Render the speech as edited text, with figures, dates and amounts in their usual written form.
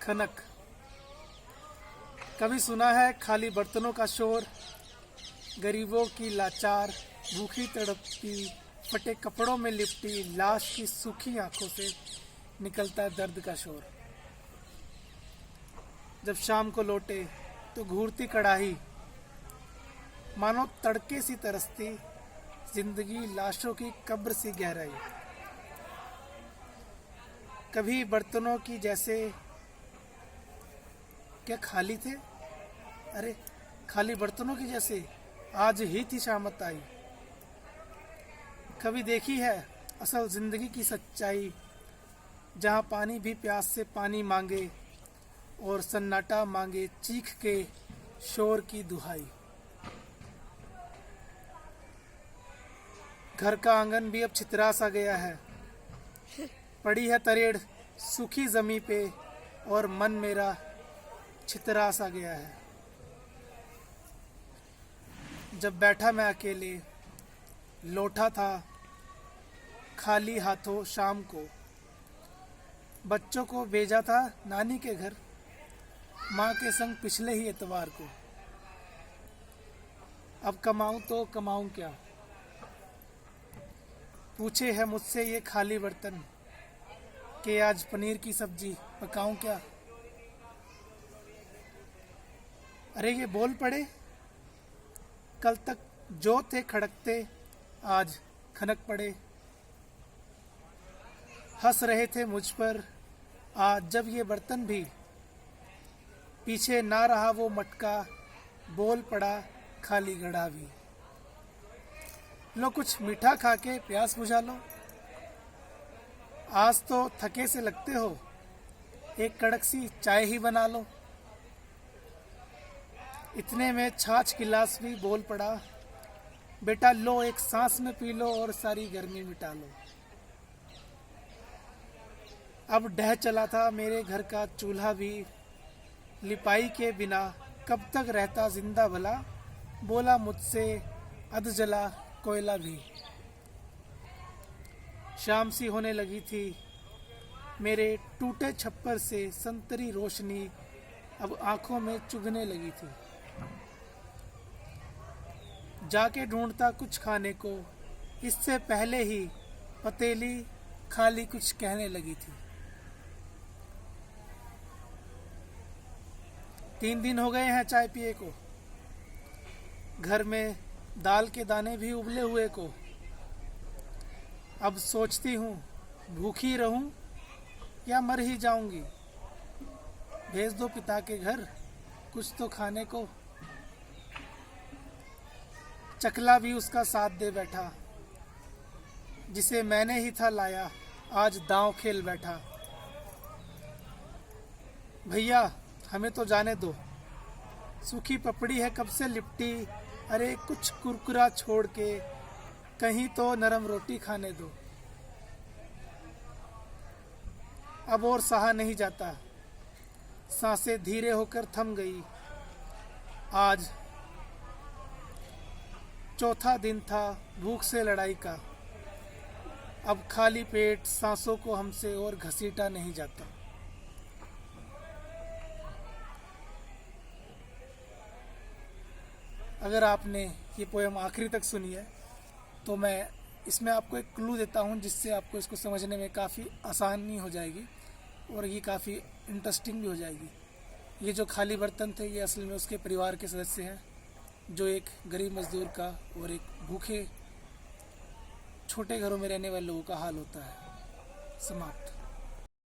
खनक। कभी सुना है खाली बर्तनों का शोर, गरीबों की लाचार भूखी तड़पती फटे कपड़ों में लिपटी लाश की सूखी आंखों से निकलता दर्द का शोर। जब शाम को लौटे तो घूरती कड़ाही, मानो तड़के सी तरसती जिंदगी लाशों की कब्र सी गहराई। कभी बर्तनों की जैसे क्या खाली थे, अरे खाली बर्तनों की जैसे आज ही थी शामत आई। कभी देखी है असल जिंदगी की सच्चाई, जहाँ पानी भी प्यास से पानी मांगे और सन्नाटा मांगे चीख के शोर की दुहाई। घर का आंगन भी अब छितरा सा गया है, पड़ी है तरेड़ सूखी जमी पे और मन मेरा छितरा सा गया है। जब बैठा मैं अकेले लौटा था खाली हाथों शाम को, बच्चों को भेजा था नानी के घर माँ के संग पिछले ही एतवार को। अब कमाऊं तो कमाऊं क्या, पूछे है मुझसे ये खाली बर्तन कि आज पनीर की सब्जी पकाऊं क्या। अरे ये बोल पड़े कल तक जो थे खड़कते आज खनक पड़े। हंस रहे थे मुझ पर आज जब ये बर्तन भी पीछे ना रहा वो मटका, बोल पड़ा खाली घड़ा भी। लो कुछ मीठा खा के प्यास बुझा लो, आज तो थके से लगते हो, एक कड़क सी चाय ही बना लो। इतने में छाछ गिलास भी बोल पड़ा, बेटा लो एक सांस में पी लो और सारी गर्मी मिटा लो। अब ढह चला था मेरे घर का चूल्हा भी, लिपाई के बिना कब तक रहता जिंदा भला, बोला मुझसे अध जला कोयला भी। शाम सी होने लगी थी, मेरे टूटे छप्पर से संतरी रोशनी अब आंखों में चुभने लगी थी। जाके ढूंढता कुछ खाने को, इससे पहले ही पतेली खाली कुछ कहने लगी थी। 3 दिन हो गए हैं चाय पिए को, घर में दाल के दाने भी उबले हुए को। अब सोचती हूँ भूखी रहूं या मर ही जाऊंगी, भेज दो पिता के घर कुछ तो खाने को। चकला भी उसका साथ दे बैठा, जिसे मैंने ही था लाया आज दांव खेल बैठा। भैया हमें तो जाने दो, सूखी पपड़ी है कब से लिपटी, अरे कुछ कुरकुरा छोड़ के कहीं तो नरम रोटी खाने दो। अब और सहा नहीं जाता, सांसें धीरे होकर थम गई। आज चौथा दिन था भूख से लड़ाई का, अब खाली पेट सांसों को हमसे और घसीटा नहीं जाता। अगर आपने ये पोएम आखिरी तक सुनी है तो मैं इसमें आपको एक क्लू देता हूँ, जिससे आपको इसको समझने में काफ़ी आसानी हो जाएगी और ये काफ़ी इंटरेस्टिंग भी हो जाएगी। ये जो खाली बर्तन थे ये असल में उसके परिवार के सदस्य हैं, जो एक गरीब मजदूर का और एक भूखे छोटे घरों में रहने वाले लोगों का हाल होता है। समाप्त।